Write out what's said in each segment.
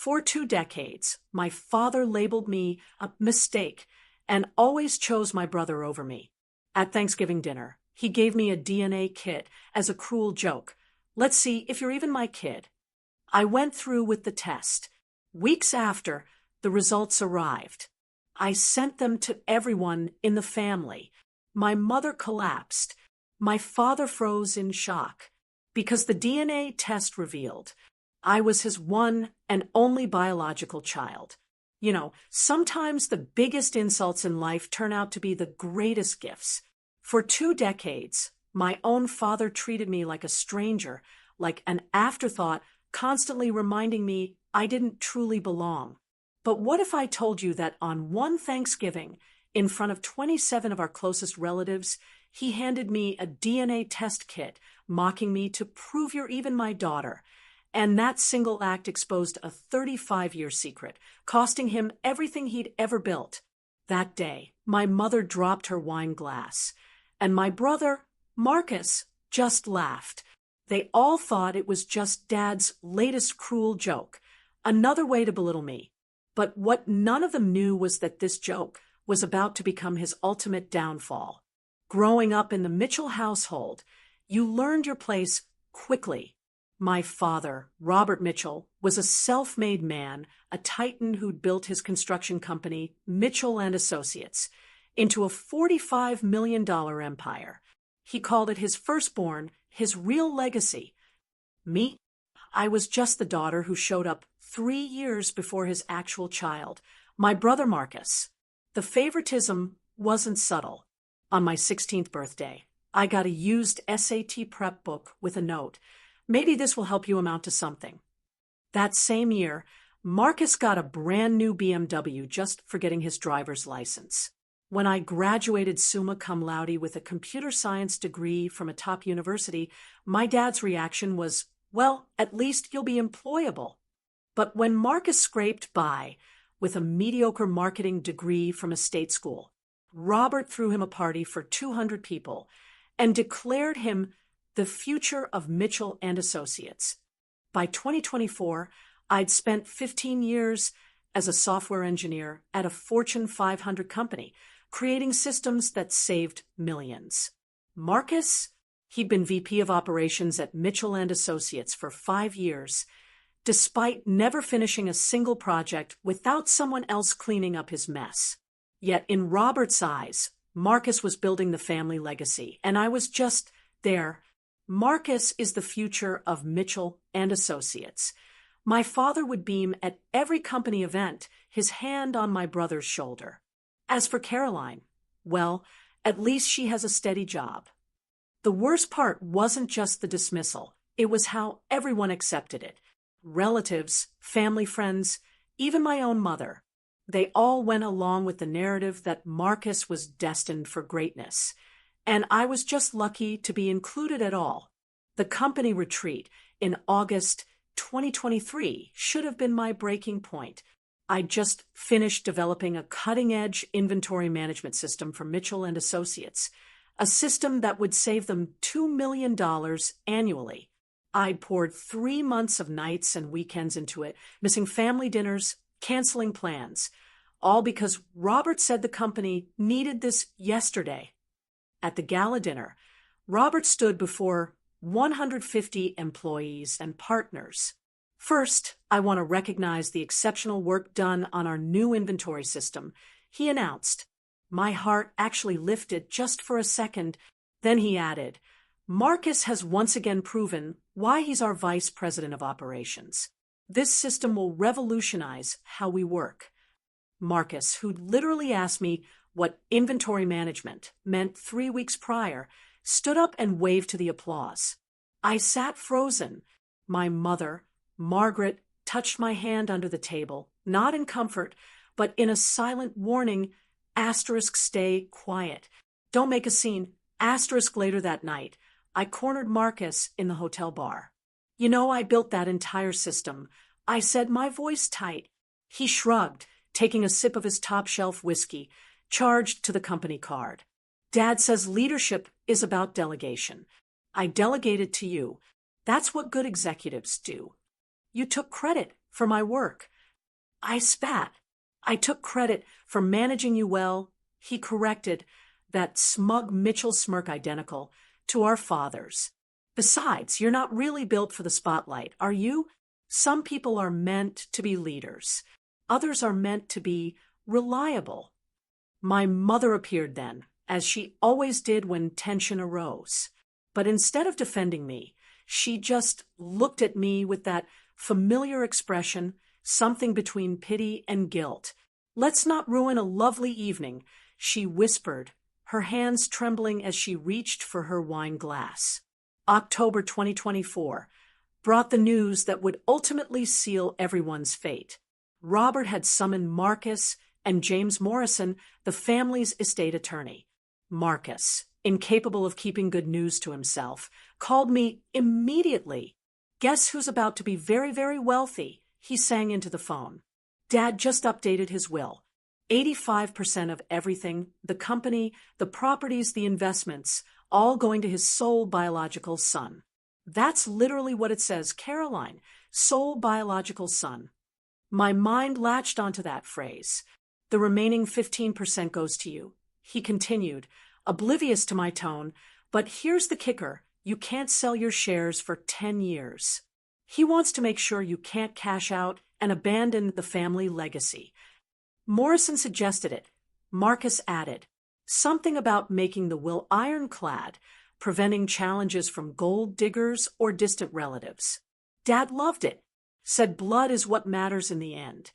For 2 decades, my father labeled me a mistake and always chose my brother over me. At Thanksgiving dinner, he gave me a DNA kit as a cruel joke. Let's see if you're even my kid. I went through with the test. Weeks after, the results arrived. I sent them to everyone in the family. My mother collapsed. My father froze in shock because the DNA test revealed I was his one and only biological child. Sometimes the biggest insults in life turn out to be the greatest gifts. For 2 decades, my own father treated me like a stranger, like an afterthought, constantly reminding me I didn't truly belong. But what if I told you that on one Thanksgiving, in front of 27 of our closest relatives, he handed me a DNA test kit, mocking me to prove you're even my daughter. And that single act exposed a 35-year secret, costing him everything he'd ever built. That day, my mother dropped her wine glass, and my brother, Marcus, just laughed. They all thought it was just Dad's latest cruel joke, another way to belittle me. But what none of them knew was that this joke was about to become his ultimate downfall. Growing up in the Mitchell household, you learned your place quickly. My father, Robert Mitchell, was a self-made man, a titan who'd built his construction company, Mitchell and Associates, into a $45 million empire. He called it his firstborn, his real legacy. Me? I was just the daughter who showed up 3 years before his actual child, my brother Marcus. The favoritism wasn't subtle. On my 16th birthday, I got a used SAT prep book with a note. Maybe this will help you amount to something. That same year, Marcus got a brand new BMW just for getting his driver's license. When I graduated summa cum laude with a computer science degree from a top university, my dad's reaction was, well, at least you'll be employable. But when Marcus scraped by with a mediocre marketing degree from a state school, Robert threw him a party for 200 people and declared him the future of Mitchell and Associates. By 2024, I'd spent 15 years as a software engineer at a Fortune 500 company, creating systems that saved millions. Marcus, he'd been VP of operations at Mitchell and Associates for 5 years, despite never finishing a single project without someone else cleaning up his mess. Yet in Robert's eyes, Marcus was building the family legacy, and I was just there. Marcus is the future of Mitchell and Associates. My father would beam at every company event, his hand on my brother's shoulder. As for Caroline, well, at least she has a steady job. The worst part wasn't just the dismissal. It was how everyone accepted it. Relatives, family friends, even my own mother. They all went along with the narrative that Marcus was destined for greatness. And I was just lucky to be included at all. The company retreat in August 2023 should have been my breaking point. I just finished developing a cutting-edge inventory management system for Mitchell and Associates, a system that would save them $2 million annually. I'd poured 3 months of nights and weekends into it, missing family dinners, canceling plans, all because Robert said the company needed this yesterday. At the gala dinner, Robert stood before 150 employees and partners. First, I want to recognize the exceptional work done on our new inventory system, he announced. My heart actually lifted just for a second. Then he added, Marcus has once again proven why he's our vice president of operations. This system will revolutionize how we work. Marcus, who'd literally asked me what inventory management meant 3 weeks prior, stood up and waved to the applause. I sat frozen. My mother, Margaret, touched my hand under the table, not in comfort, but in a silent warning, stay quiet. Don't make a scene. Later that night, I cornered Marcus in the hotel bar. I built that entire system. I said, my voice tight. He shrugged, taking a sip of his top-shelf whiskey, charged to the company card. Dad says leadership is about delegation. I delegated to you. That's what good executives do. You took credit for my work. I spat. I took credit for managing you well. He corrected, that smug Mitchell smirk identical to our father's. Besides, you're not really built for the spotlight, are you? Some people are meant to be leaders. Others are meant to be reliable. My mother appeared then, as she always did when tension arose. But instead of defending me, she just looked at me with that familiar expression, something between pity and guilt. "Let's not ruin a lovely evening," she whispered, her hands trembling as she reached for her wine glass. October 2024 brought the news that would ultimately seal everyone's fate. Robert had summoned Marcus and James Morrison, the family's estate attorney. Marcus, incapable of keeping good news to himself, called me immediately. "Guess who's about to be very, very wealthy?" he sang into the phone. Dad just updated his will. 85% of everything, the company, the properties, the investments, all going to his sole biological son. That's literally what it says, Caroline, sole biological son. My mind latched onto that phrase. "The remaining 15% goes to you," he continued, oblivious to my tone. "But here's the kicker. You can't sell your shares for 10 years. He wants to make sure you can't cash out and abandon the family legacy." Morrison suggested it. Marcus added, something about making the will ironclad, preventing challenges from gold diggers or distant relatives. Dad loved it, said blood is what matters in the end.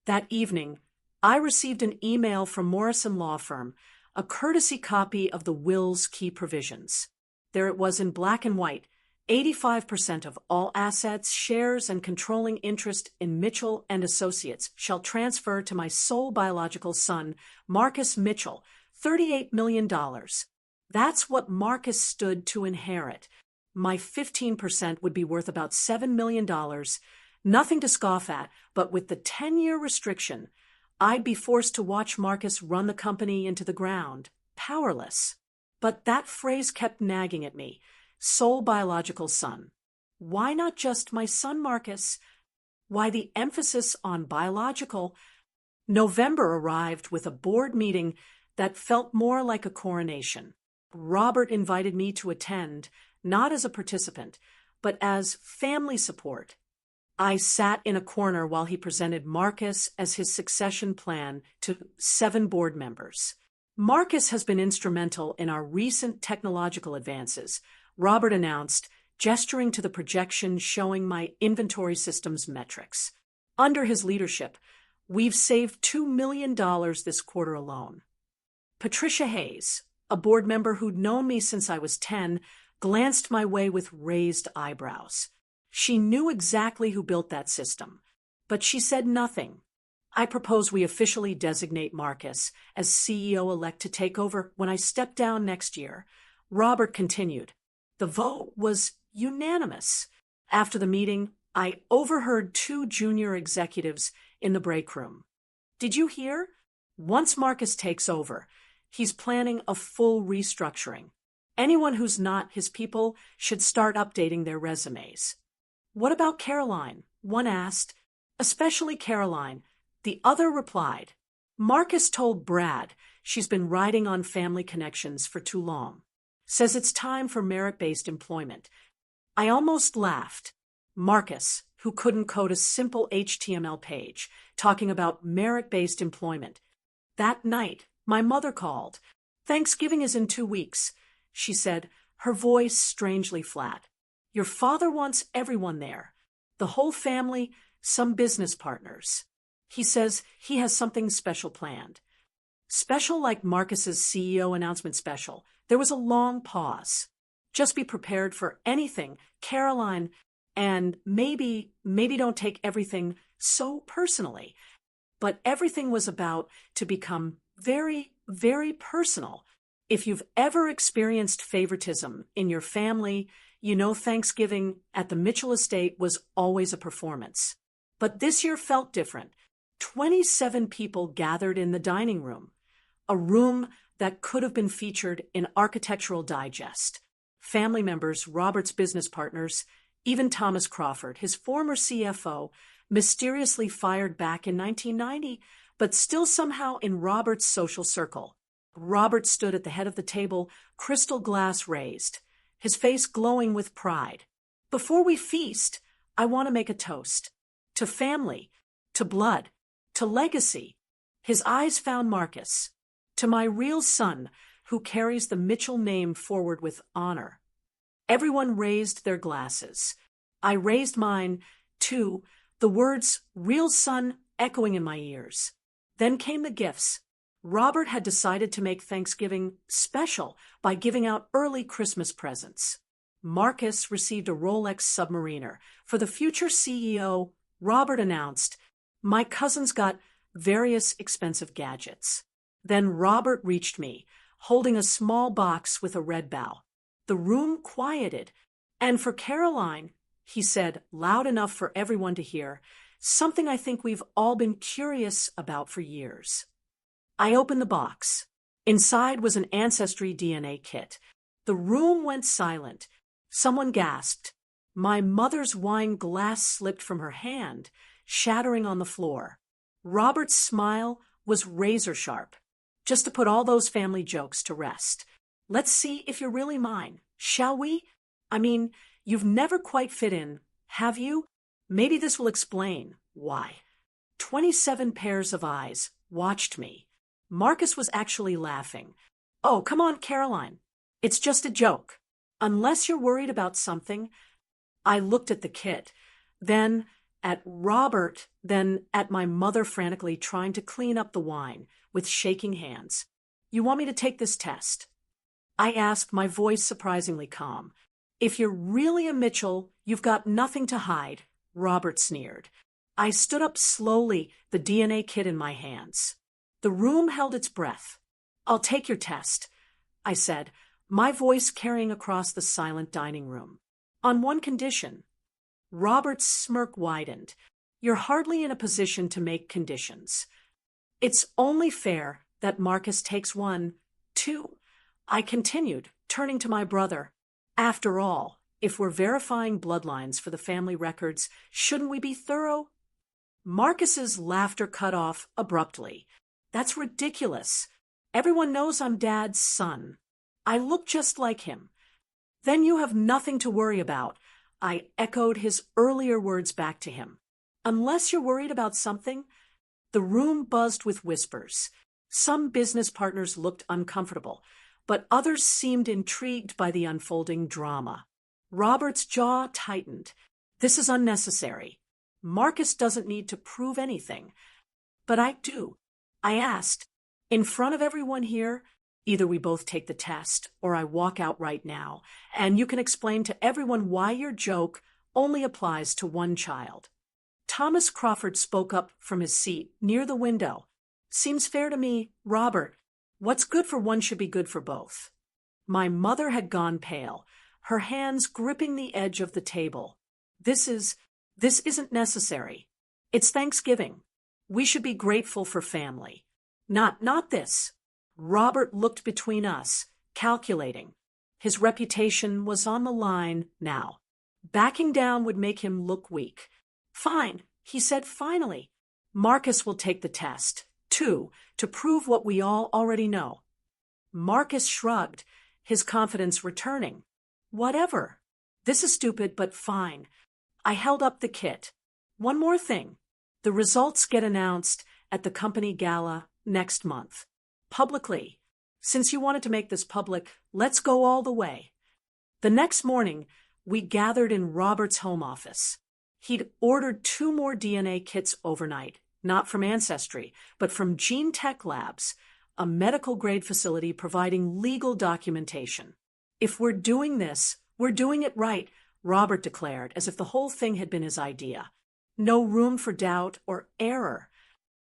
That evening, I received an email from Morrison Law Firm, a courtesy copy of the will's key provisions. There it was in black and white: 85% of all assets, shares, and controlling interest in Mitchell and Associates shall transfer to my sole biological son, Marcus Mitchell, $38 million. That's what Marcus stood to inherit. My 15% would be worth about $7 million. Nothing to scoff at, but with the 10-year restriction, I'd be forced to watch Marcus run the company into the ground, powerless. But that phrase kept nagging at me. Sole biological son. Why not just my son Marcus? Why the emphasis on biological? November arrived with a board meeting that felt more like a coronation. Robert invited me to attend, not as a participant, but as family support. I sat in a corner while he presented Marcus as his succession plan to 7 board members. "Marcus has been instrumental in our recent technological advances," Robert announced, gesturing to the projection showing my inventory systems metrics. "Under his leadership, we've saved $2 million this quarter alone." Patricia Hayes, a board member who'd known me since I was 10, glanced my way with raised eyebrows. She knew exactly who built that system, but she said nothing. "I propose we officially designate Marcus as CEO-elect to take over when I step down next year," Robert continued. The vote was unanimous. After the meeting, I overheard 2 junior executives in the break room. "Did you hear? Once Marcus takes over, he's planning a full restructuring. Anyone who's not his people should start updating their resumes." "What about Caroline?" one asked. "Especially Caroline," the other replied. "Marcus told Brad she's been riding on family connections for too long. Says it's time for merit-based employment." I almost laughed. Marcus, who couldn't code a simple HTML page, talking about merit-based employment. That night, my mother called. "Thanksgiving is in 2 weeks," she said, her voice strangely flat. "Your father wants everyone there. The whole family, some business partners. He says he has something special planned." Special like Marcus's CEO announcement special. There was a long pause. "Just be prepared for anything, Caroline, and maybe don't take everything so personally." But everything was about to become very, very personal. If you've ever experienced favoritism in your family, you know Thanksgiving at the Mitchell estate was always a performance. But this year felt different. 27 people gathered in the dining room, a room that could have been featured in Architectural Digest. Family members, Robert's business partners, even Thomas Crawford, his former CFO, mysteriously fired back in 1990, but still somehow in Robert's social circle. Robert stood at the head of the table, crystal glass raised, his face glowing with pride. Before we feast, I want to make a toast. To family, to blood, to legacy. His eyes found Marcus. To my real son, who carries the Mitchell name forward with honor. Everyone raised their glasses. I raised mine, too, the words real son echoing in my ears. Then came the gifts. Robert had decided to make Thanksgiving special by giving out early Christmas presents. Marcus received a Rolex Submariner. For the future CEO, Robert announced, my cousins got various expensive gadgets. Then Robert reached me, holding a small box with a red bow. The room quieted, and for Caroline, he said, loud enough for everyone to hear, something I think we've all been curious about for years. I opened the box. Inside was an Ancestry DNA kit. The room went silent. Someone gasped. My mother's wine glass slipped from her hand, shattering on the floor. Robert's smile was razor sharp, just to put all those family jokes to rest. Let's see if you're really mine, shall we? I mean, you've never quite fit in, have you? Maybe this will explain why. 27 pairs of eyes watched me. Marcus was actually laughing. Oh, come on, Caroline. It's just a joke. Unless you're worried about something. I looked at the kit, then at Robert, then at my mother frantically trying to clean up the wine with shaking hands. You want me to take this test? I asked, my voice surprisingly calm. If you're really a Mitchell, you've got nothing to hide, Robert sneered. I stood up slowly, the DNA kit in my hands. The room held its breath. I'll take your test, I said, my voice carrying across the silent dining room. On one condition. Robert's smirk widened. You're hardly in a position to make conditions. It's only fair that Marcus takes one, too. I continued, turning to my brother. After all, if we're verifying bloodlines for the family records, shouldn't we be thorough? Marcus's laughter cut off abruptly. That's ridiculous. Everyone knows I'm Dad's son. I look just like him. Then you have nothing to worry about. I echoed his earlier words back to him. Unless you're worried about something. The room buzzed with whispers. Some business partners looked uncomfortable, but others seemed intrigued by the unfolding drama. Robert's jaw tightened. This is unnecessary. Marcus doesn't need to prove anything. But I do. I asked, in front of everyone here, either we both take the test or I walk out right now, and you can explain to everyone why your joke only applies to one child. Thomas Crawford spoke up from his seat near the window. Seems fair to me, Robert. What's good for one should be good for both. My mother had gone pale, her hands gripping the edge of the table. This isn't necessary. It's Thanksgiving. We should be grateful for family. Not this. Robert looked between us, calculating. His reputation was on the line now. Backing down would make him look weak. Fine, he said finally. Marcus will take the test, too, to prove what we all already know. Marcus shrugged, his confidence returning. Whatever. This is stupid, but fine. I held up the kit. One more thing. The results get announced at the company gala next month. Publicly. Since you wanted to make this public, let's go all the way. The next morning, we gathered in Robert's home office. He'd ordered 2 more DNA kits overnight, not from Ancestry, but from Gene Tech Labs, a medical-grade facility providing legal documentation. If we're doing this, we're doing it right, Robert declared, as if the whole thing had been his idea. No room for doubt or error.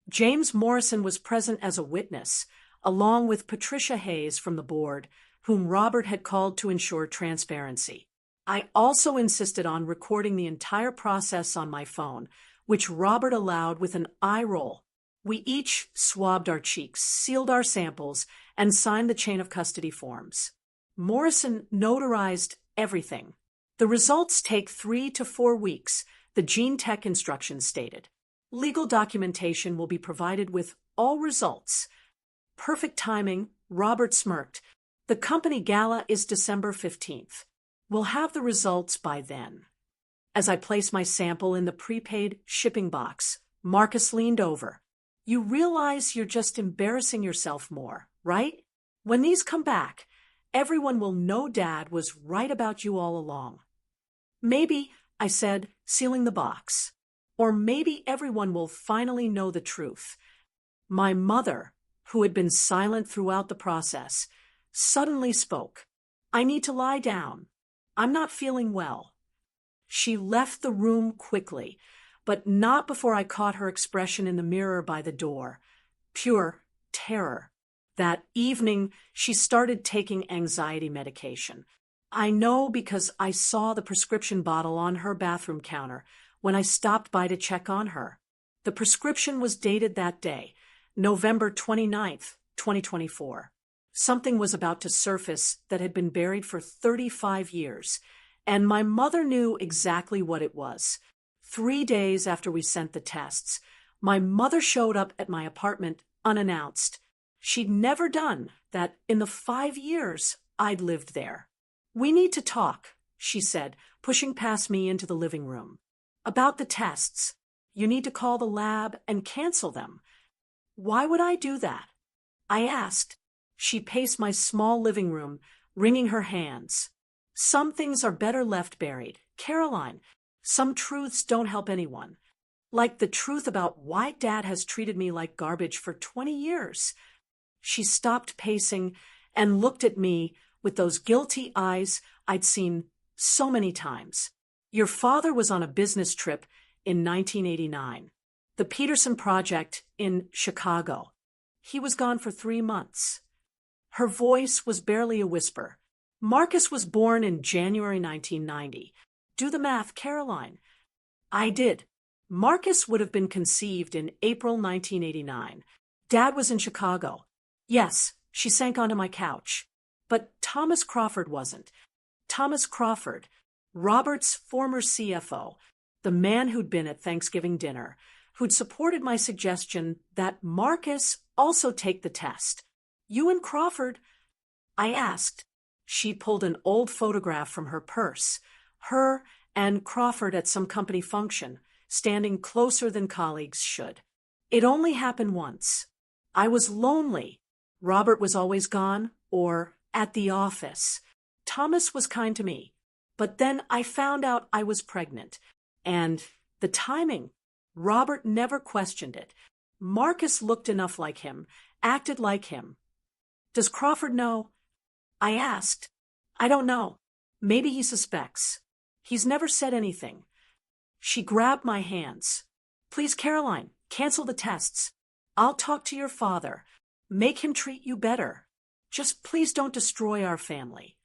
James Morrison was present as a witness, along with Patricia Hayes from the board, whom Robert had called to ensure transparency. I also insisted on recording the entire process on my phone, which Robert allowed with an eye roll. We each swabbed our cheeks, sealed our samples, and signed the chain of custody forms. Morrison notarized everything. The results take 3 to 4 weeks, The gene tech instructions stated, "Legal documentation will be provided with all results." Perfect timing, Robert smirked. "The company gala is December 15th. We'll have the results by then." As I placed my sample in the prepaid shipping box, Marcus leaned over. "You realize you're just embarrassing yourself more, right? When these come back, everyone will know Dad was right about you all along." "Maybe," I said, sealing the box. "Or maybe everyone will finally know the truth." My mother, who had been silent throughout the process, suddenly spoke. "I need to lie down. I'm not feeling well." She left the room quickly, but not before I caught her expression in the mirror by the door. Pure terror. That evening, she started taking anxiety medication. I know because I saw the prescription bottle on her bathroom counter when I stopped by to check on her. The prescription was dated that day, November 29th, 2024. Something was about to surface that had been buried for 35 years, and my mother knew exactly what it was. 3 days after we sent the tests, my mother showed up at my apartment unannounced. She'd never done that in the 5 years I'd lived there. "We need to talk," she said, pushing past me into the living room. "About the tests. You need to call the lab and cancel them." "Why would I do that?" I asked. She paced my small living room, wringing her hands. "Some things are better left buried, Caroline. Some truths don't help anyone. Like the truth about why Dad has treated me like garbage for 20 years. She stopped pacing and looked at me with those guilty eyes I'd seen so many times. "Your father was on a business trip in 1989. The Peterson Project in Chicago. He was gone for 3 months. Her voice was barely a whisper. "Marcus was born in January 1990. Do the math, Caroline." I did. Marcus would have been conceived in April 1989. Dad was in Chicago. Yes, she sank onto my couch. But Thomas Crawford wasn't. Thomas Crawford, Robert's former CFO, the man who'd been at Thanksgiving dinner, who'd supported my suggestion that Marcus also take the test. "You and Crawford?" I asked. She pulled an old photograph from her purse. Her and Crawford at some company function, standing closer than colleagues should. "It only happened once. I was lonely. Robert was always gone, or at the office. Thomas was kind to me. But then I found out I was pregnant. And the timing. Robert never questioned it. Marcus looked enough like him, acted like him." "Does Crawford know?" I asked. "I don't know. Maybe he suspects. He's never said anything." She grabbed my hands. "Please, Caroline, cancel the tests. I'll talk to your father. Make him treat you better. Just please don't destroy our family."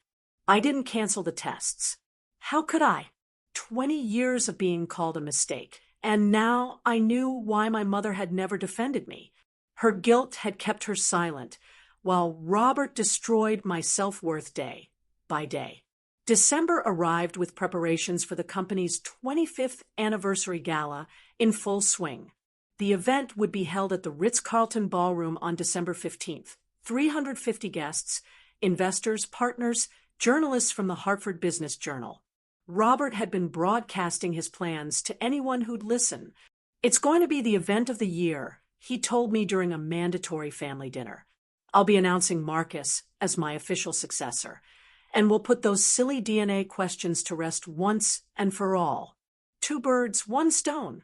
I didn't cancel the tests. How could I? 20 years of being called a mistake. And now I knew why my mother had never defended me. Her guilt had kept her silent, while Robert destroyed my self-worth day by day. December arrived with preparations for the company's 25th anniversary gala in full swing. The event would be held at the Ritz-Carlton Ballroom on December 15th. 350 guests, investors, partners, journalists from the Hartford Business Journal. Robert had been broadcasting his plans to anyone who'd listen. "It's going to be the event of the year," he told me during a mandatory family dinner. "I'll be announcing Marcus as my official successor, and we'll put those silly DNA questions to rest once and for all. 2 birds, 1 stone."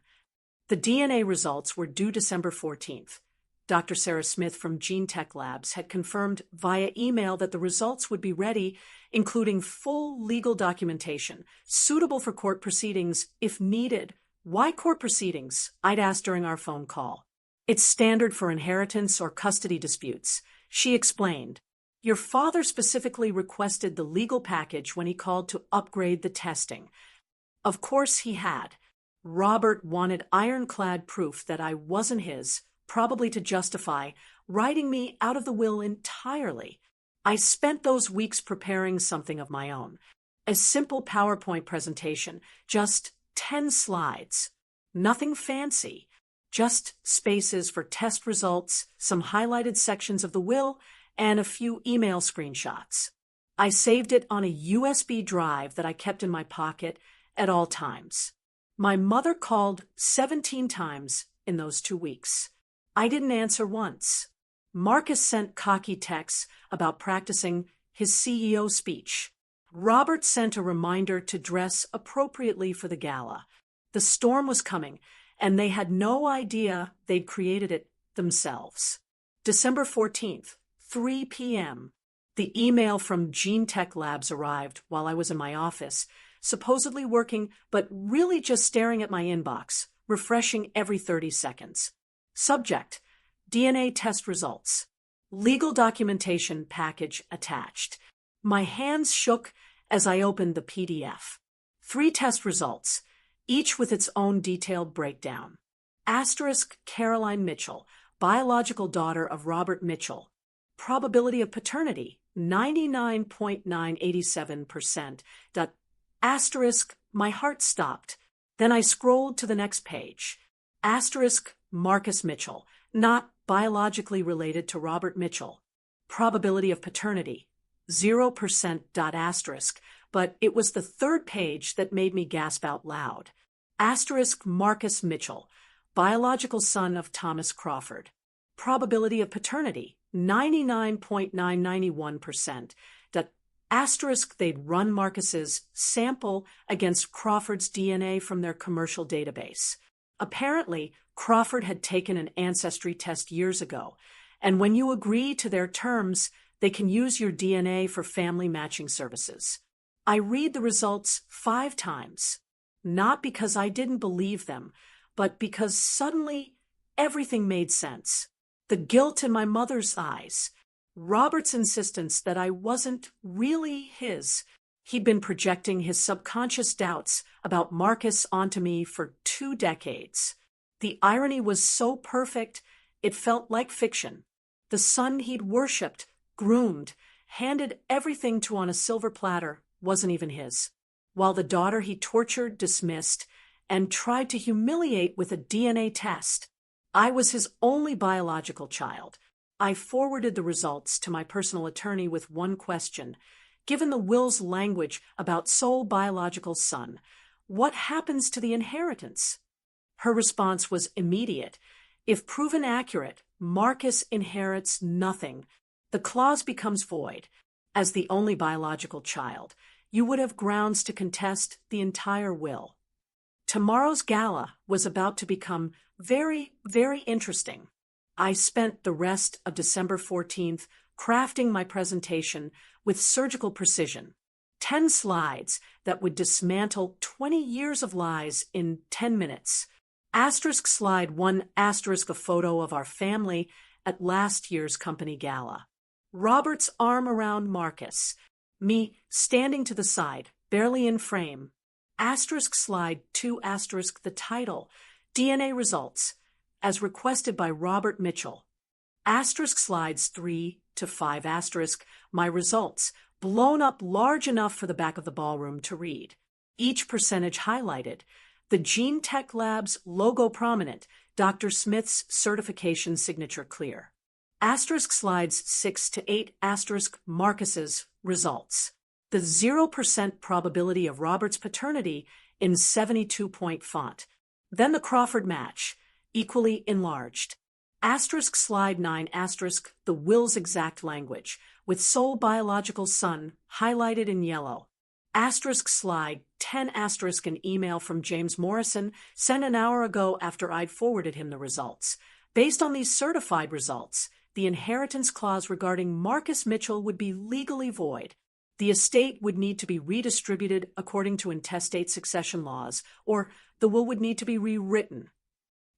The DNA results were due December 14th. Dr. Sarah Smith from Gene Tech Labs had confirmed via email that the results would be ready, including full legal documentation, suitable for court proceedings if needed. "Why court proceedings?" I'd asked during our phone call. "It's standard for inheritance or custody disputes," she explained. "Your father specifically requested the legal package when he called to upgrade the testing." Of course he had. Robert wanted ironclad proof that I wasn't his, probably to justify writing me out of the will entirely. I spent those weeks preparing something of my own. A simple PowerPoint presentation, just 10 slides. Nothing fancy, just spaces for test results, some highlighted sections of the will, and a few email screenshots. I saved it on a USB drive that I kept in my pocket at all times. My mother called 17 times in those 2 weeks. I didn't answer once. Marcus sent cocky texts about practicing his CEO speech. Robert sent a reminder to dress appropriately for the gala. The storm was coming, and they had no idea they'd created it themselves. December 14th, 3 p.m. The email from Gene Tech Labs arrived while I was in my office, supposedly working, but really just staring at my inbox, refreshing every 30 seconds. Subject: DNA test results. Legal documentation package attached. My hands shook as I opened the PDF. 3 test results, each with its own detailed breakdown. Asterisk Caroline Mitchell, biological daughter of Robert Mitchell. Probability of paternity, 99.987%. Asterisk, my heart stopped. Then I scrolled to the next page. Asterisk Marcus Mitchell, not biologically related to Robert Mitchell. Probability of paternity, 0%. Asterisk, but it was the third page that made me gasp out loud. Asterisk Marcus Mitchell, biological son of Thomas Crawford. Probability of paternity, 99.991%. Asterisk, they'd run Marcus's sample against Crawford's DNA from their commercial database. Apparently, Crawford had taken an ancestry test years ago, and when you agree to their terms, they can use your DNA for family matching services. I read the results 5 times, not because I didn't believe them, but because suddenly everything made sense. The guilt in my mother's eyes, Robert's insistence that I wasn't really his. He'd been projecting his subconscious doubts about Marcus onto me for 2 decades. The irony was so perfect, it felt like fiction. The son he'd worshipped, groomed, handed everything to on a silver platter wasn't even his, while the daughter he tortured, dismissed, and tried to humiliate with a DNA test. I was his only biological child. I forwarded the results to my personal attorney with one question. Given the will's language about sole biological son, what happens to the inheritance? Her response was immediate. If proven accurate, Marcus inherits nothing. The clause becomes void. As the only biological child, you would have grounds to contest the entire will. Tomorrow's gala was about to become very, very interesting. I spent the rest of December 14th crafting my presentation with surgical precision. 10 slides that would dismantle 20 years of lies in 10 minutes. Asterisk slide 1, asterisk a photo of our family at last year's company gala. Robert's arm around Marcus. Me standing to the side, barely in frame. Asterisk slide 2, asterisk the title. DNA results, as requested by Robert Mitchell. Asterisk slides 3 to 5, asterisk my results, blown up large enough for the back of the ballroom to read. Each percentage highlighted. The Gene Tech Labs logo prominent, Dr. Smith's certification signature clear. Asterisk slides 6 to 8, asterisk Marcus's results. The 0% probability of Robert's paternity in 72-point font. Then the Crawford match, equally enlarged. Asterisk slide 9, asterisk the will's exact language, with sole biological son highlighted in yellow. Asterisk slide 10, asterisk an email from James Morrison sent an hour ago after I'd forwarded him the results. Based on these certified results, the inheritance clause regarding Marcus Mitchell would be legally void. The estate would need to be redistributed according to intestate succession laws, or the will would need to be rewritten.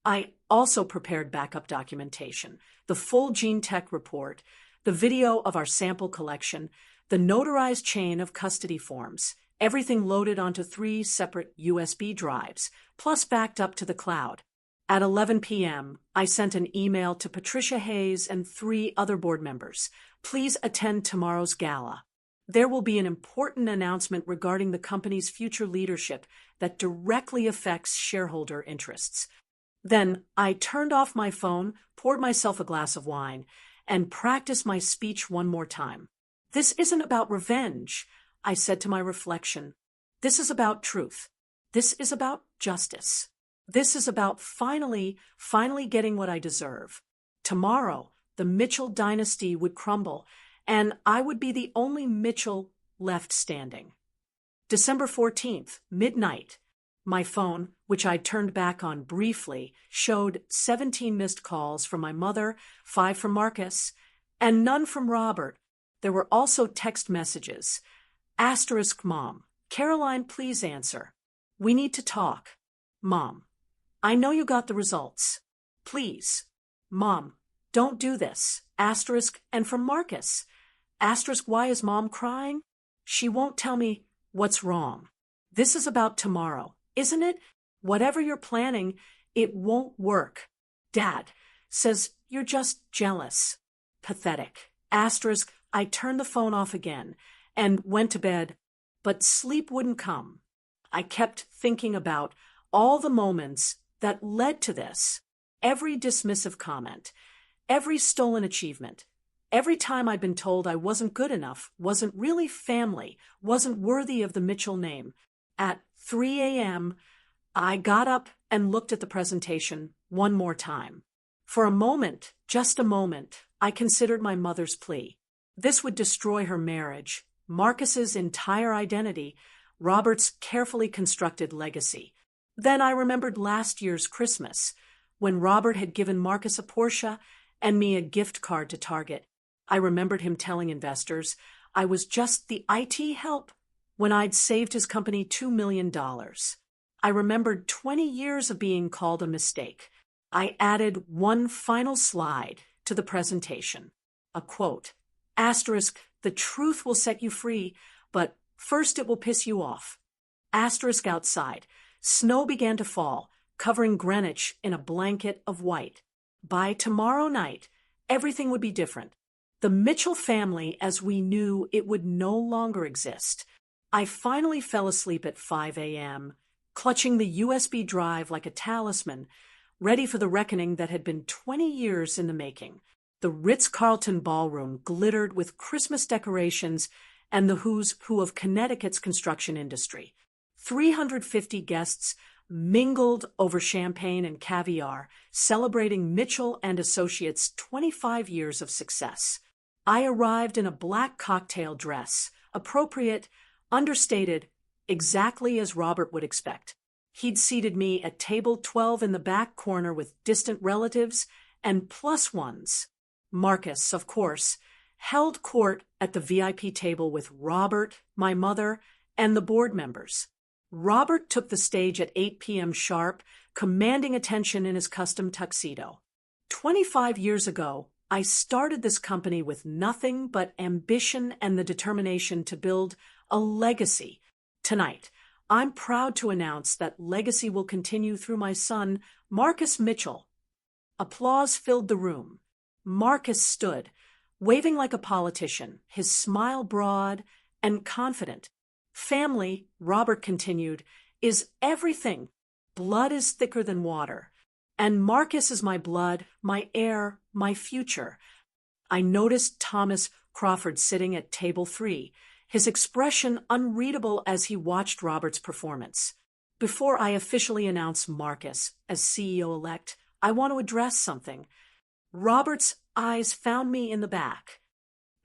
I also prepared backup documentation, the full Gene Tech report, the video of our sample collection, the notarized chain of custody forms, everything loaded onto 3 separate USB drives, plus backed up to the cloud. At 11 p.m., I sent an email to Patricia Hayes and 3 other board members. Please attend tomorrow's gala. There will be an important announcement regarding the company's future leadership that directly affects shareholder interests. Then I turned off my phone, poured myself a glass of wine, and practiced my speech one more time. This isn't about revenge, I said to my reflection. This is about truth. This is about justice. This is about finally getting what I deserve. Tomorrow, the Mitchell dynasty would crumble, and I would be the only Mitchell left standing. December 14th, midnight. My phone, which I turned back on briefly, showed 17 missed calls from my mother, 5 from Marcus, and none from Robert. There were also text messages. Asterisk Mom. Caroline, please answer. We need to talk. Mom. I know you got the results. Please. Mom. Don't do this. Asterisk, and from Marcus. Asterisk, why is Mom crying? She won't tell me what's wrong. This is about tomorrow, isn't it? Whatever you're planning, it won't work. Dad says you're just jealous. Pathetic. Asterisk, I turned the phone off again and went to bed, but sleep wouldn't come. I kept thinking about all the moments that led to this. Every dismissive comment, every stolen achievement, every time I'd been told I wasn't good enough, wasn't really family, wasn't worthy of the Mitchell name. At 3 a.m., I got up and looked at the presentation one more time. For a moment, just a moment, I considered my mother's plea. This would destroy her marriage, Marcus's entire identity, Robert's carefully constructed legacy. Then I remembered last year's Christmas, when Robert had given Marcus a Porsche and me a gift card to Target. I remembered him telling investors I was just the IT help when I'd saved his company $2 million. I remembered 20 years of being called a mistake. I added one final slide to the presentation. A quote. Asterisk, the truth will set you free, but first it will piss you off. Asterisk outside. Snow began to fall, covering Greenwich in a blanket of white. By tomorrow night, everything would be different. The Mitchell family as we knew it would no longer exist. I finally fell asleep at 5 a.m., clutching the USB drive like a talisman, ready for the reckoning that had been 20 years in the making. The Ritz-Carlton ballroom glittered with Christmas decorations and the who's who of Connecticut's construction industry. 350 guests mingled over champagne and caviar, celebrating Mitchell and Associates' 25 years of success. I arrived in a black cocktail dress, appropriate, understated, exactly as Robert would expect. He'd seated me at table 12 in the back corner with distant relatives and plus ones. Marcus, of course, held court at the VIP table with Robert, my mother, and the board members. Robert took the stage at 8 p.m. sharp, commanding attention in his custom tuxedo. 25 years ago, I started this company with nothing but ambition and the determination to build a legacy. Tonight, I'm proud to announce that legacy will continue through my son, Marcus Mitchell. Applause filled the room. Marcus stood, waving like a politician, his smile broad and confident. Family, Robert continued, is everything. Blood is thicker than water. And Marcus is my blood, my heir, my future. I noticed Thomas Crawford sitting at table 3, his expression unreadable as he watched Robert's performance. Before I officially announce Marcus as CEO-elect, I want to address something. Robert's eyes found me in the back.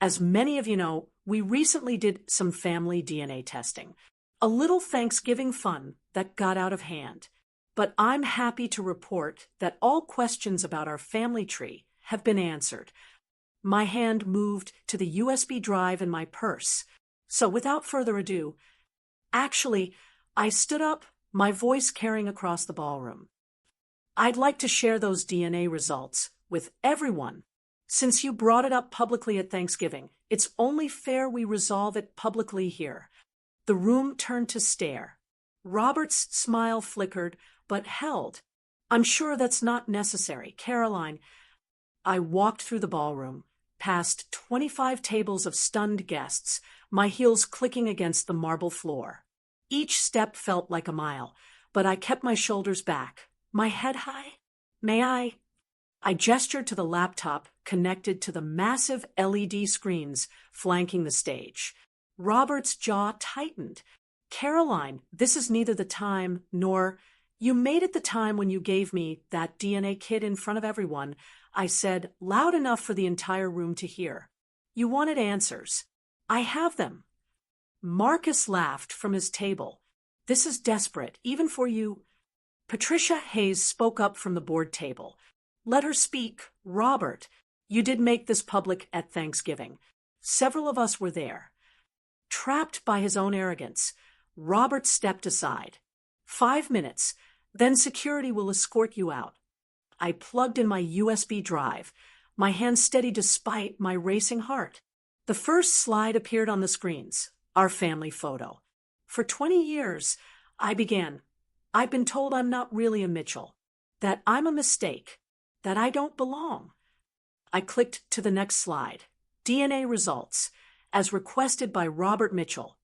As many of you know, we recently did some family DNA testing. A little Thanksgiving fun that got out of hand. But I'm happy to report that all questions about our family tree have been answered. My hand moved to the USB drive in my purse. So without further ado, actually, I stood up, my voice carrying across the ballroom. I'd like to share those DNA results with everyone. Since you brought it up publicly at Thanksgiving, it's only fair we resolve it publicly here. The room turned to stare. Robert's smile flickered, but held. I'm sure that's not necessary, Caroline. I walked through the ballroom, past 25 tables of stunned guests, my heels clicking against the marble floor. Each step felt like a mile, but I kept my shoulders back, my head high. May I? I gestured to the laptop connected to the massive LED screens flanking the stage. Robert's jaw tightened. Caroline, this is neither the time nor— You made it the time when you gave me that DNA kit in front of everyone, I said, loud enough for the entire room to hear. You wanted answers. I have them. Marcus laughed from his table. This is desperate, even for you. Patricia Hayes spoke up from the board table. Let her speak. Robert, you did make this public at Thanksgiving. Several of us were there. Trapped by his own arrogance, Robert stepped aside. 5 minutes, then security will escort you out. I plugged in my USB drive, my hand steady despite my racing heart. The first slide appeared on the screens, our family photo. For 20 years, I began. I've been told I'm not really a Mitchell, that I'm a mistake, that I don't belong. I clicked to the next slide. DNA results, as requested by Robert Mitchell.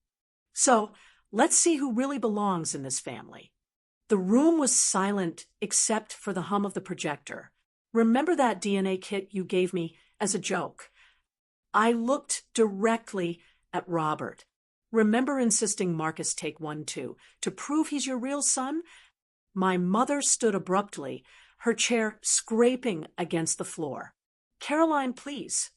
So, let's see who really belongs in this family. The room was silent except for the hum of the projector. Remember that DNA kit you gave me as a joke? I looked directly at Robert. Remember insisting Marcus take one too, to prove he's your real son? My mother stood abruptly, her chair scraping against the floor. Caroline, please.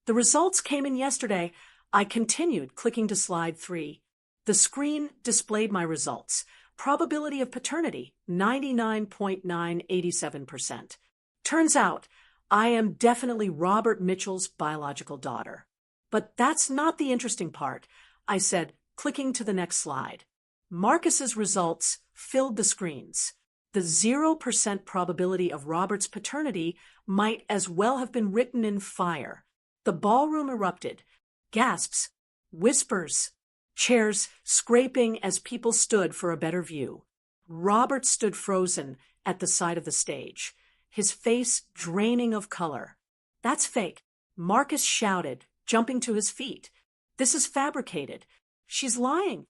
The results came in yesterday. I continued, clicking to slide 3. The screen displayed my results. Probability of paternity, 99.987%. Turns out, I am definitely Robert Mitchell's biological daughter. But that's not the interesting part, I said, clicking to the next slide. Marcus's results filled the screens. The 0% probability of Robert's paternity might as well have been written in fire. The ballroom erupted. Gasps, whispers, chairs scraping as people stood for a better view. Robert stood frozen at the side of the stage, his face draining of color. That's fake, Marcus shouted, jumping to his feet. This is fabricated. She's lying.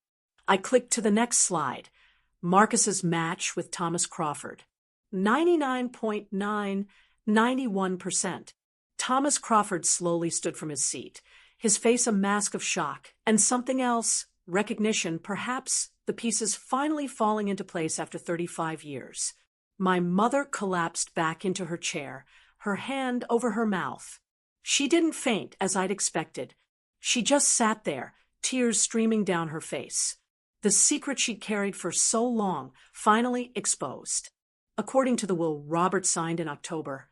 I clicked to the next slide. Marcus's match with Thomas Crawford. 99.991%. Thomas Crawford slowly stood from his seat, his face a mask of shock, and something else, recognition, perhaps the pieces finally falling into place after 35 years. My mother collapsed back into her chair, her hand over her mouth. She didn't faint, as I'd expected. She just sat there, tears streaming down her face. The secret she'd carried for so long, finally exposed. According to the will Robert signed in October,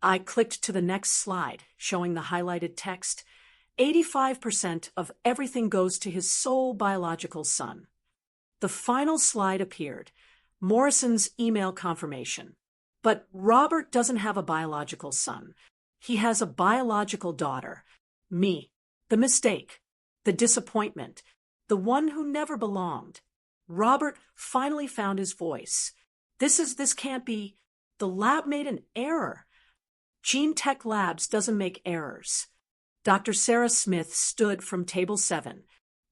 I clicked to the next slide, showing the highlighted text. 85% of everything goes to his sole biological son. The final slide appeared, Morrison's email confirmation. But Robert doesn't have a biological son. He has a biological daughter. Me. The mistake. The disappointment. The one who never belonged. Robert finally found his voice. This can't be. The lab made an error. Gene Tech Labs doesn't make errors. Dr. Sarah Smith stood from table 7.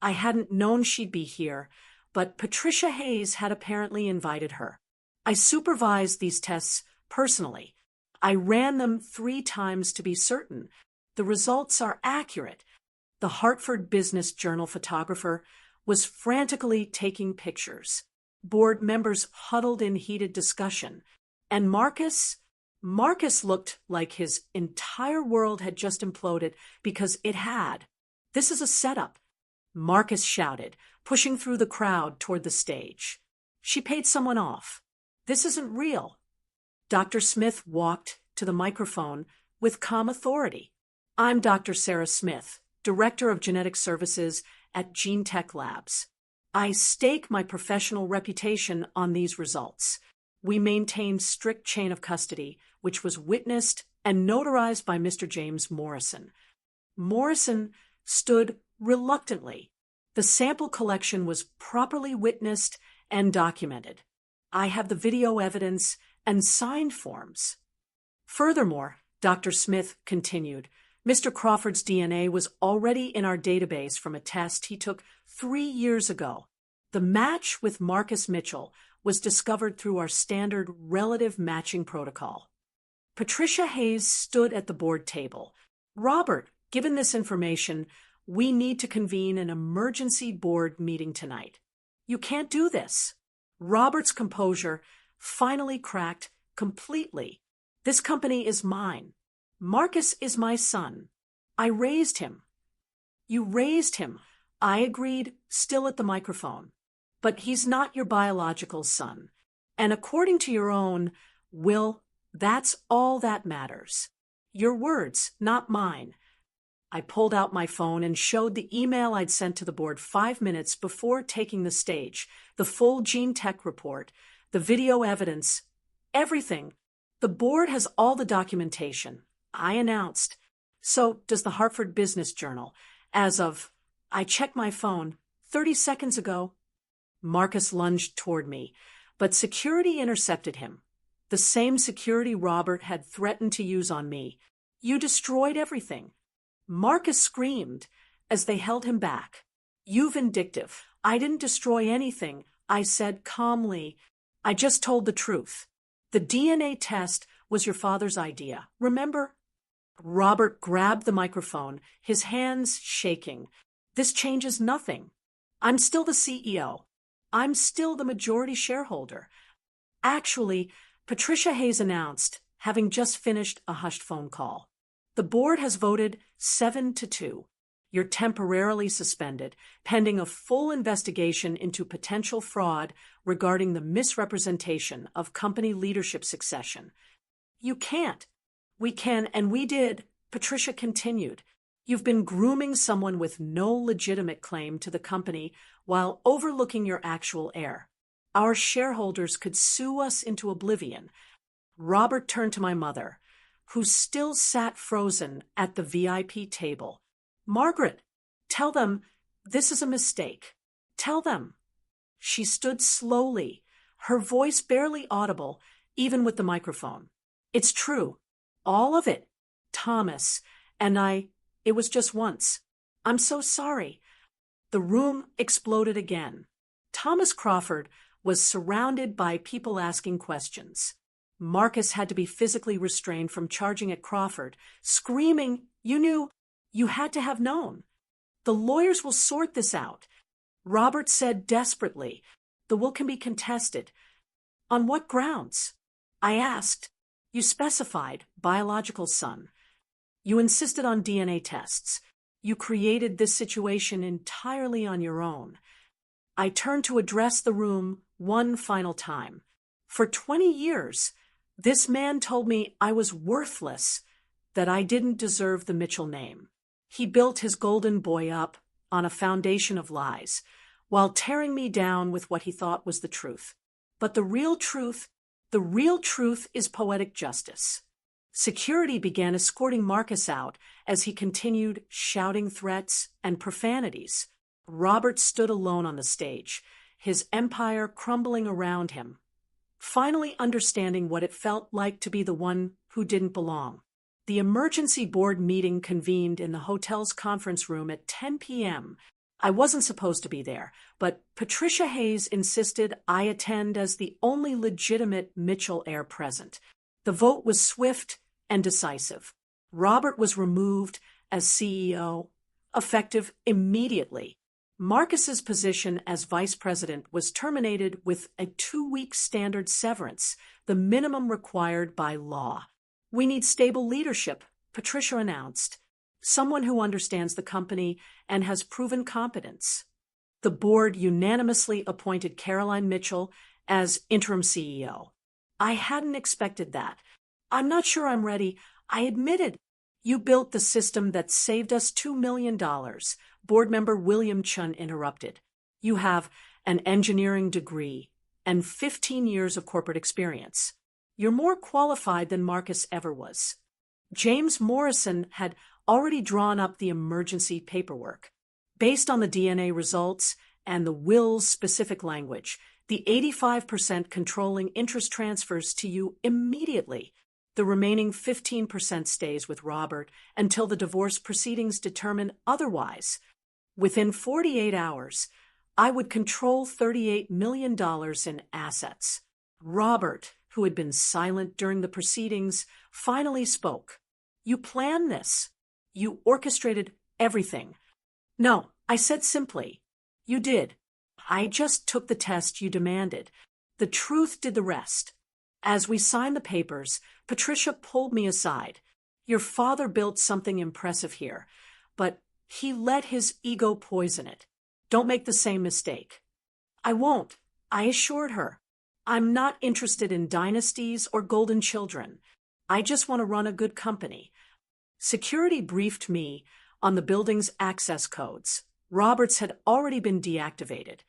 I hadn't known she'd be here, but Patricia Hayes had apparently invited her. I supervised these tests personally. I ran them 3 times to be certain. The results are accurate. The Hartford Business Journal photographer was frantically taking pictures. Board members huddled in heated discussion. And Marcus looked like his entire world had just imploded, because it had. This is a setup, Marcus shouted, pushing through the crowd toward the stage. She paid someone off. This isn't real. Dr. Smith walked to the microphone with calm authority. I'm Dr. Sarah Smith, Director of Genetic Services at Gene Tech Labs. I stake my professional reputation on these results. We maintain strict chain of custody, which was witnessed and notarized by Mr. James Morrison. Morrison stood reluctantly. The sample collection was properly witnessed and documented. I have the video evidence and signed forms. Furthermore, Dr. Smith continued, Mr. Crawford's DNA was already in our database from a test he took 3 years ago. The match with Marcus Mitchell was discovered through our standard relative matching protocol. Patricia Hayes stood at the board table. Robert, given this information, we need to convene an emergency board meeting tonight. You can't do this. Robert's composure finally cracked completely. This company is mine. Marcus is my son. I raised him. You raised him. I agreed, still at the microphone. But he's not your biological son. And according to your own will, that's all that matters. Your words, not mine. I pulled out my phone and showed the email I'd sent to the board 5 minutes before taking the stage, the full gene tech report, the video evidence, everything. The board has all the documentation. I announced. So does the Hartford Business Journal. I checked my phone 30 seconds ago. Marcus lunged toward me, but security intercepted him. The same security Robert had threatened to use on me. You destroyed everything. Marcus screamed as they held him back. You vindictive. I didn't destroy anything, I said calmly. I just told the truth. The DNA test was your father's idea, remember? Robert grabbed the microphone, his hands shaking. This changes nothing. I'm still the CEO. I'm still the majority shareholder. Actually, Patricia Hayes announced, having just finished a hushed phone call. The board has voted 7-2. You're temporarily suspended, pending a full investigation into potential fraud regarding the misrepresentation of company leadership succession. You can't. We can, and we did, Patricia continued. You've been grooming someone with no legitimate claim to the company while overlooking your actual heir. Our shareholders could sue us into oblivion. Robert turned to my mother, who still sat frozen at the VIP table. Margaret, tell them this is a mistake. Tell them. She stood slowly, her voice barely audible, even with the microphone. It's true. All of it. Thomas. And it was just once. I'm so sorry. The room exploded again. Thomas Crawford was surrounded by people asking questions. Marcus had to be physically restrained from charging at Crawford, screaming, "You knew, you had to have known. The lawyers will sort this out." Robert said desperately, "The will can be contested." On what grounds? I asked. You specified biological son. You insisted on DNA tests. You created this situation entirely on your own. I turned to address the room one final time. For 20 years, this man told me I was worthless, that I didn't deserve the Mitchell name. He built his golden boy up on a foundation of lies, while tearing me down with what he thought was the truth. But the real truth is poetic justice. Security began escorting Marcus out as he continued shouting threats and profanities. Robert stood alone on the stage, his empire crumbling around him, finally understanding what it felt like to be the one who didn't belong. The emergency board meeting convened in the hotel's conference room at 10 p.m. I wasn't supposed to be there, but Patricia Hayes insisted I attend as the only legitimate Mitchell heir present. The vote was swift and decisive. Robert was removed as CEO, effective immediately. Marcus's position as vice president was terminated with a 2-week standard severance, the minimum required by law. We need stable leadership, Patricia announced. Someone who understands the company and has proven competence. The board unanimously appointed Caroline Mitchell as interim CEO. I hadn't expected that. I'm not sure I'm ready. I admitted. You built the system that saved us $2 million. Board member William Chun interrupted. You have an engineering degree and 15 years of corporate experience. You're more qualified than Marcus ever was. James Morrison had already drawn up the emergency paperwork. Based on the DNA results and the will's specific language, the 85% controlling interest transfers to you immediately. The remaining 15% stays with Robert until the divorce proceedings determine otherwise. Within 48 hours, I would control $38 million in assets. Robert, who had been silent during the proceedings, finally spoke. You planned this. You orchestrated everything. No, I said simply. You did. I just took the test you demanded. The truth did the rest. As we signed the papers, Patricia pulled me aside. Your father built something impressive here, but he let his ego poison it. Don't make the same mistake. I won't, I assured her. I'm not interested in dynasties or golden children. I just want to run a good company. Security briefed me on the building's access codes. Roberts had already been deactivated.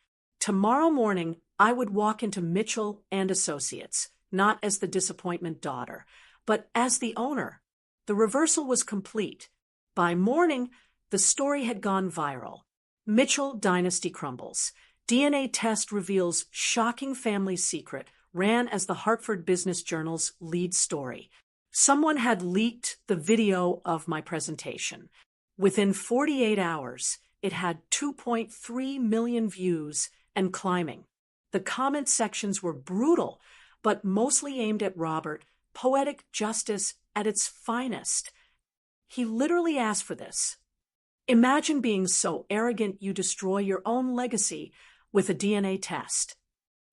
Tomorrow morning, I would walk into Mitchell and Associates, not as the disappointment daughter, but as the owner. The reversal was complete. By morning, the story had gone viral. Mitchell dynasty crumbles. DNA test reveals shocking family secret, ran as the Hartford Business Journal's lead story. Someone had leaked the video of my presentation. Within 48 hours, it had 2.3 million views and climbing. The comment sections were brutal, but mostly aimed at Robert, poetic justice at its finest. He literally asked for this. Imagine being so arrogant you destroy your own legacy with a DNA test.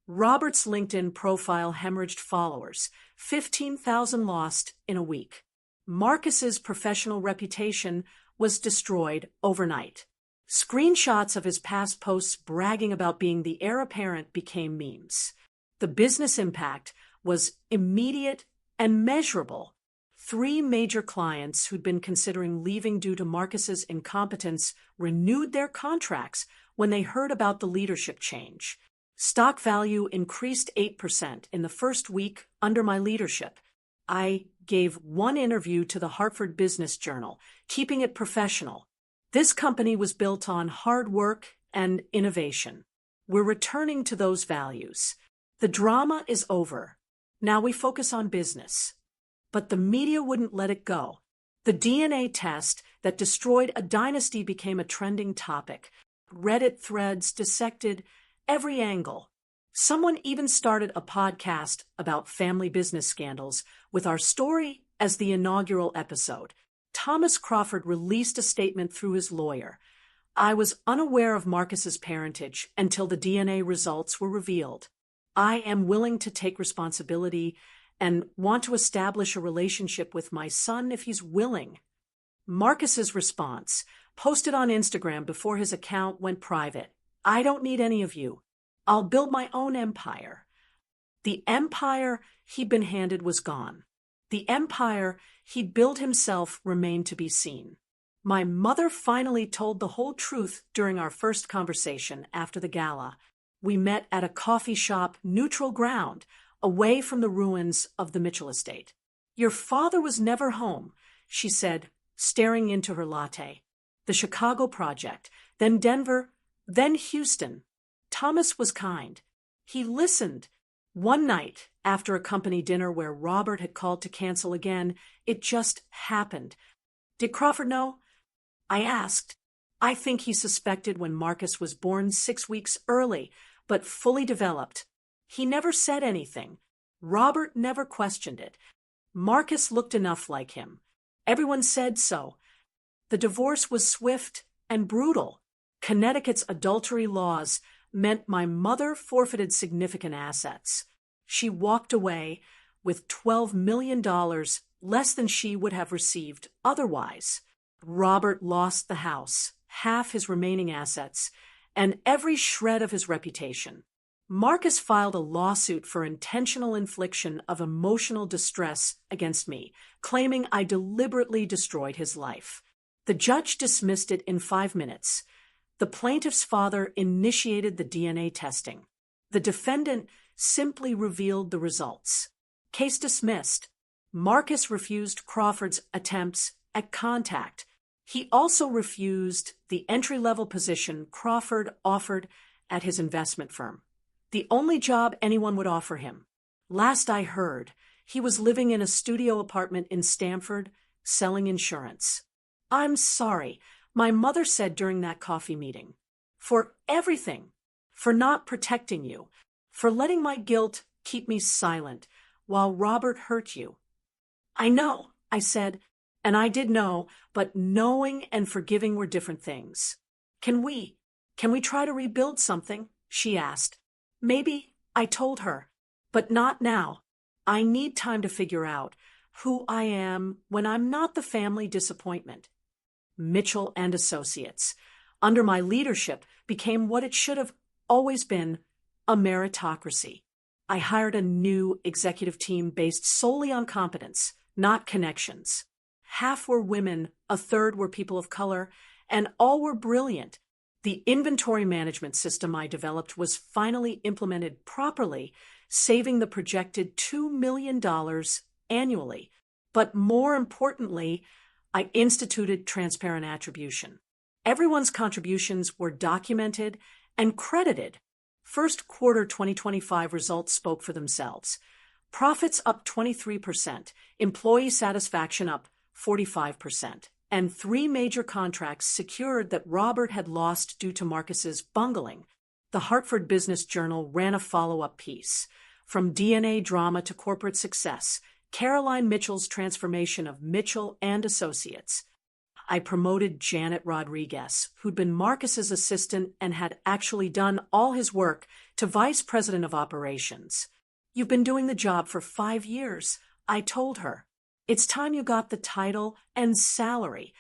Robert's LinkedIn profile hemorrhaged followers, 15,000 lost in a week. Marcus's professional reputation was destroyed overnight. Screenshots of his past posts bragging about being the heir apparent became memes. The business impact was immediate and measurable. 3 major clients who'd been considering leaving due to Marcus's incompetence renewed their contracts when they heard about the leadership change. Stock value increased 8% in the first week under my leadership. I gave one interview to the Hartford Business Journal, keeping it professional. This company was built on hard work and innovation. We're returning to those values. The drama is over. Now we focus on business. But the media wouldn't let it go. The DNA test that destroyed a dynasty became a trending topic. Reddit threads dissected every angle. Someone even started a podcast about family business scandals with our story as the inaugural episode. Thomas Crawford released a statement through his lawyer. I was unaware of Marcus's parentage until the DNA results were revealed. I am willing to take responsibility and want to establish a relationship with my son if he's willing. Marcus's response, posted on Instagram before his account went private. I don't need any of you. I'll build my own empire. The empire he'd been handed was gone. The empire he'd built himself remained to be seen. My mother finally told the whole truth during our first conversation after the gala. We met at a coffee shop, neutral ground, away from the ruins of the Mitchell estate. Your father was never home, she said, staring into her latte. The Chicago project, then Denver, then Houston. Thomas was kind. He listened. One night, after a company dinner where Robert had called to cancel again, it just happened. Did Crawford know? I asked. I think he suspected when Marcus was born 6 weeks early, but fully developed. He never said anything. Robert never questioned it. Marcus looked enough like him. Everyone said so. The divorce was swift and brutal. Connecticut's adultery laws meant my mother forfeited significant assets. She walked away with $12 million, less than she would have received otherwise. Robert lost the house, half his remaining assets, and every shred of his reputation. Marcus filed a lawsuit for intentional infliction of emotional distress against me, claiming I deliberately destroyed his life. The judge dismissed it in 5 minutes. The plaintiff's father initiated the DNA testing. The defendant simply revealed the results. Case dismissed. Marcus refused Crawford's attempts at contact. He also refused the entry-level position Crawford offered at his investment firm. The only job anyone would offer him. Last I heard, He was living in a studio apartment in Stamford, selling insurance. I'm sorry, my mother said during that coffee meeting. For everything. For not protecting you. For letting my guilt keep me silent while Robert hurt you. I know, I said, and I did know, but knowing and forgiving were different things. Can we try to rebuild something? She asked. Maybe, I told her, but not now. I need time to figure out who I am when I'm not the family disappointment. Mitchell and Associates, under my leadership, became what it should have always been, a meritocracy. I hired a new executive team based solely on competence, not connections. Half were women, a third were people of color, and all were brilliant. The inventory management system I developed was finally implemented properly, saving the projected $2 million annually. But more importantly, I instituted transparent attribution. Everyone's contributions were documented and credited. First quarter 2025 results spoke for themselves. Profits up 23%, employee satisfaction up 45%, and 3 major contracts secured that Robert had lost due to Marcus's bungling. The Hartford Business Journal ran a follow-up piece. From DNA drama to corporate success, Caroline Mitchell's transformation of Mitchell and Associates. I promoted Janet Rodriguez, who'd been Marcus's assistant and had actually done all his work, to vice president of operations. You've been doing the job for 5 years, I told her. It's time you got the title and salary.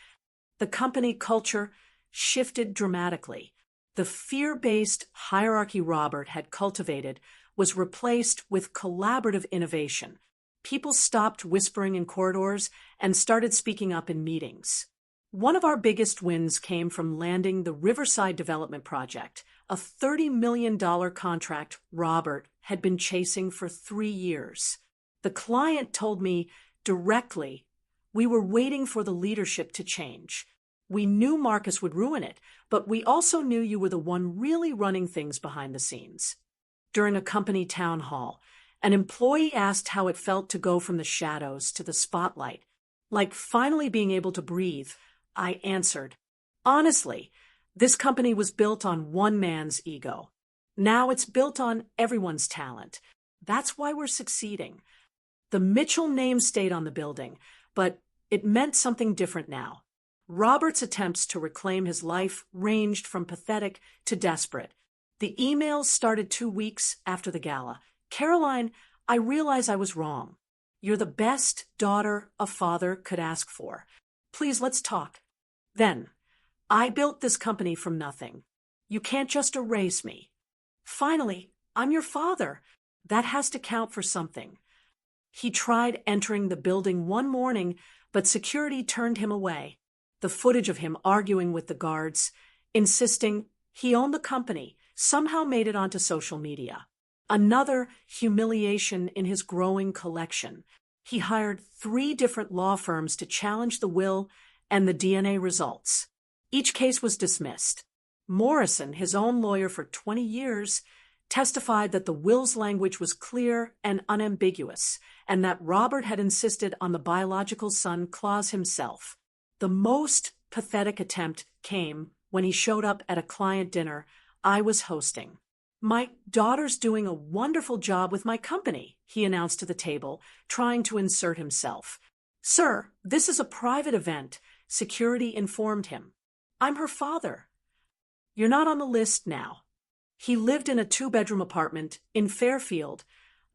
The company culture shifted dramatically. The fear-based hierarchy Robert had cultivated was replaced with collaborative innovation. People stopped whispering in corridors and started speaking up in meetings. One of our biggest wins came from landing the Riverside Development Project, a $30 million contract Robert had been chasing for 3 years. The client told me directly, we were waiting for the leadership to change. We knew Marcus would ruin it, but we also knew you were the one really running things behind the scenes. During a company town hall, an employee asked how it felt to go from the shadows to the spotlight. Like finally being able to breathe, I answered, honestly, this company was built on one man's ego. Now it's built on everyone's talent. That's why we're succeeding. The Mitchell name stayed on the building, but it meant something different now. Robert's attempts to reclaim his life ranged from pathetic to desperate. The emails started 2 weeks after the gala. Caroline, I realize I was wrong. You're the best daughter a father could ask for. Please, let's talk. Then, I built this company from nothing. You can't just erase me. Finally, I'm your father. That has to count for something. He tried entering the building one morning, but security turned him away. The footage of him arguing with the guards, insisting he owned the company, somehow made it onto social media. Another humiliation in his growing collection. He hired 3 different law firms to challenge the will and the DNA results. Each case was dismissed. Morrison, his own lawyer for 20 years, testified that the will's language was clear and unambiguous, and that Robert had insisted on the biological son clause himself. The most pathetic attempt came when he showed up at a client dinner I was hosting. My daughter's doing a wonderful job with my company, he announced to the table, trying to insert himself. Sir, this is a private event, security informed him. I'm her father. You're not on the list now. He lived in a 2-bedroom apartment in Fairfield,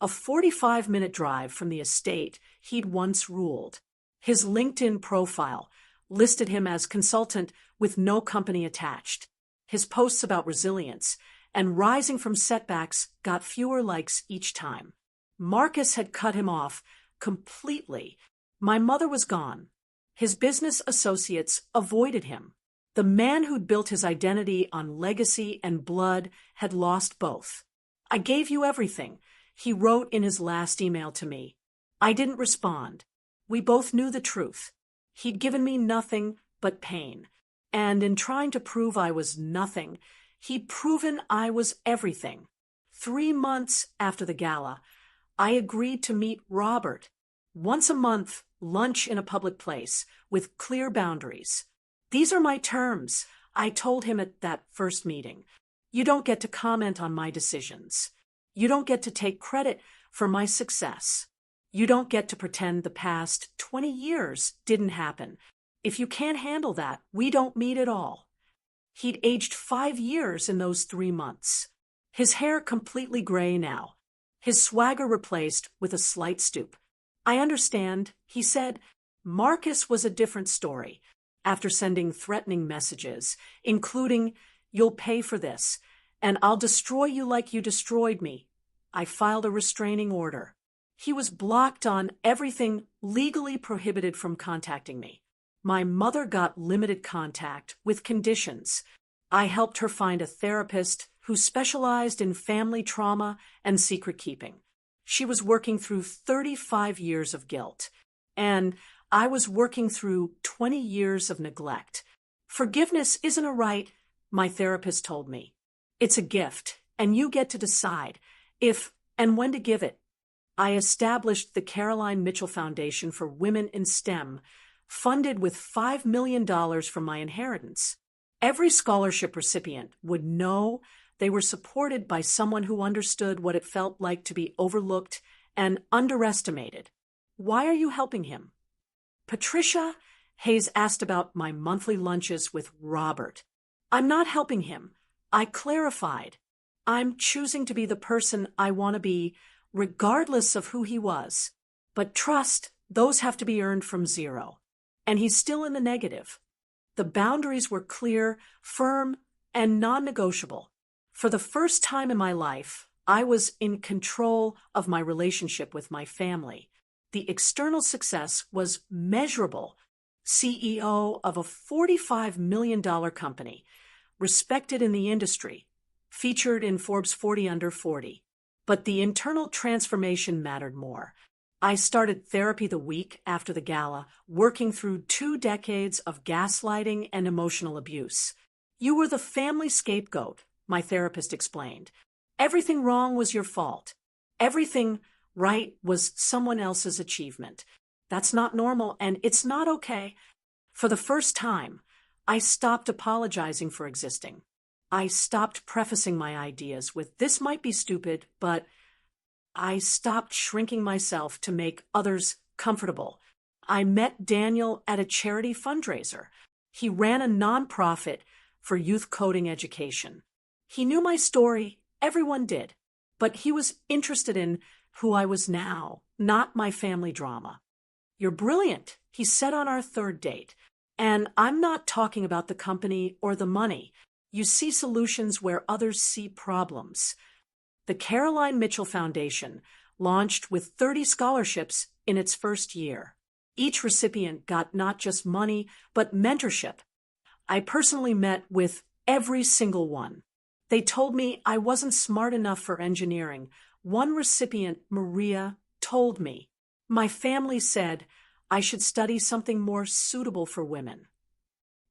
a 45-minute drive from the estate he'd once ruled. His LinkedIn profile listed him as consultant with no company attached. His posts about resilience and rising from setbacks got fewer likes each time. Marcus had cut him off completely. My mother was gone. His business associates avoided him. The man who'd built his identity on legacy and blood had lost both. I gave you everything, he wrote in his last email to me. I didn't respond. We both knew the truth. He'd given me nothing but pain. And in trying to prove I was nothing, he'd proven I was everything. 3 months after the gala, I agreed to meet Robert. Once a month, lunch in a public place, with clear boundaries. These are my terms, I told him at that first meeting. You don't get to comment on my decisions. You don't get to take credit for my success. You don't get to pretend the past 20 years didn't happen. If you can't handle that, we don't meet at all. He'd aged 5 years in those 3 months. His hair completely gray now. His swagger replaced with a slight stoop. I understand, he said. Marcus was a different story. After sending threatening messages, including, "You'll pay for this," and "I'll destroy you like you destroyed me," I filed a restraining order. He was blocked on everything legally prohibited from contacting me. My mother got limited contact with conditions. I helped her find a therapist who specialized in family trauma and secret keeping. She was working through 35 years of guilt, and I was working through 20 years of neglect. Forgiveness isn't a right, my therapist told me. It's a gift, and you get to decide if and when to give it. I established the Caroline Mitchell Foundation for Women in STEM, funded with $5 million from my inheritance. Every scholarship recipient would know they were supported by someone who understood what it felt like to be overlooked and underestimated. Why are you helping him? Patricia, Hayes asked about my monthly lunches with Robert. I'm not helping him. I clarified. I'm choosing to be the person I want to be, regardless of who he was. But trust, those have to be earned from zero. And he's still in the negative. The boundaries were clear, firm, and non-negotiable. For the first time in my life, I was in control of my relationship with my family. The external success was measurable. CEO of a $45 million company, respected in the industry, featured in Forbes 40 Under 40. But the internal transformation mattered more. I started therapy the week after the gala, working through 2 decades of gaslighting and emotional abuse. You were the family scapegoat, my therapist explained. Everything wrong was your fault. Everything right was someone else's achievement. That's not normal, and it's not okay. For the first time, I stopped apologizing for existing. I stopped prefacing my ideas with, "This might be stupid," but I stopped shrinking myself to make others comfortable. I met Daniel at a charity fundraiser. He ran a nonprofit for youth coding education. He knew my story, everyone did, but he was interested in who I was now, not my family drama. "You're brilliant," he said on our 3rd date. "And I'm not talking about the company or the money. You see solutions where others see problems." The Caroline Mitchell Foundation launched with 30 scholarships in its first year. Each recipient got not just money, but mentorship. I personally met with every single one. They told me I wasn't smart enough for engineering. One recipient, Maria, told me. My family said I should study something more suitable for women.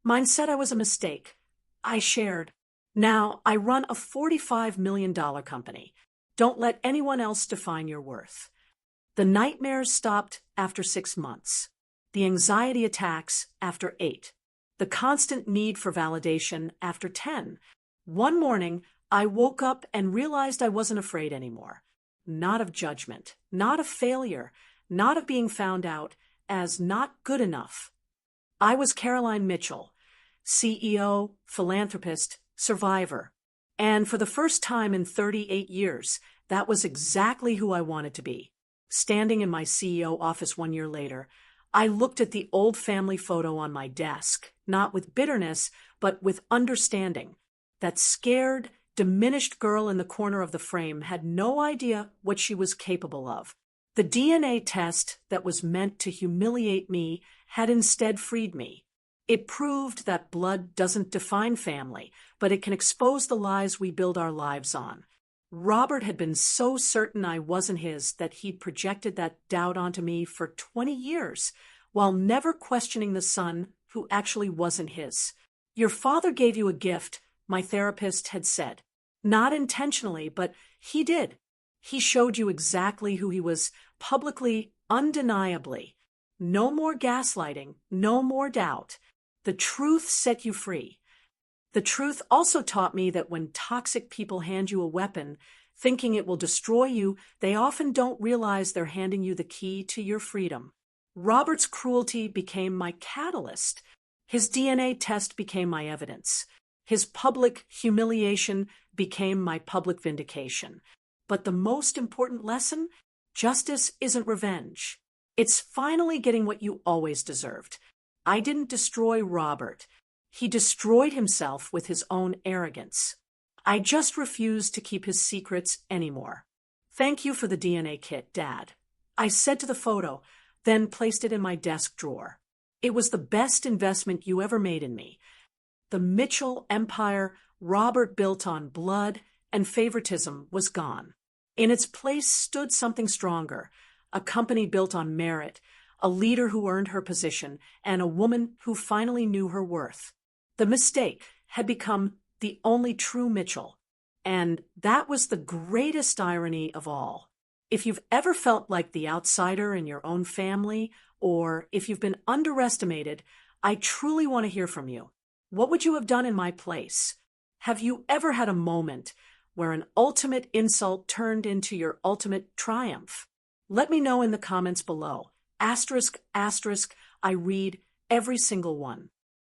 Mine said I was a mistake. I shared. Now I run a $45 million company. Don't let anyone else define your worth. The nightmares stopped after 6 months. The anxiety attacks after 8. The constant need for validation after 10. One morning, I woke up and realized I wasn't afraid anymore. Not of judgment, not of failure, not of being found out as not good enough. I was Caroline Mitchell, CEO, philanthropist, survivor. And for the first time in 38 years, that was exactly who I wanted to be. Standing in my CEO office 1 year later, I looked at the old family photo on my desk, not with bitterness, but with understanding. That scared, diminished girl in the corner of the frame had no idea what she was capable of. The DNA test that was meant to humiliate me had instead freed me. It proved that blood doesn't define family, but it can expose the lies we build our lives on. Robert had been so certain I wasn't his that he'd projected that doubt onto me for 20 years, while never questioning the son who actually wasn't his. "Your father gave you a gift," my therapist had said. Not intentionally, but he did. He showed you exactly who he was publicly, undeniably. No more gaslighting, no more doubt. The truth set you free. The truth also taught me that when toxic people hand you a weapon, thinking it will destroy you, they often don't realize they're handing you the key to your freedom. Robert's cruelty became my catalyst. His DNA test became my evidence. His public humiliation became my public vindication. But the most important lesson? Justice isn't revenge. It's finally getting what you always deserved. I didn't destroy Robert. He destroyed himself with his own arrogance. I just refused to keep his secrets anymore. Thank you for the DNA kit, Dad. I said to the photo, then placed it in my desk drawer. It was the best investment you ever made in me. The Mitchell empire Robert built on blood and favoritism was gone. In its place stood something stronger, a company built on merit, a leader who earned her position, and a woman who finally knew her worth. The mistake had become the only true Mitchell, and that was the greatest irony of all. If you've ever felt like the outsider in your own family, or if you've been underestimated, I truly want to hear from you. What would you have done in my place? Have you ever had a moment where an ultimate insult turned into your ultimate triumph? Let me know in the comments below. ***, I read every single one.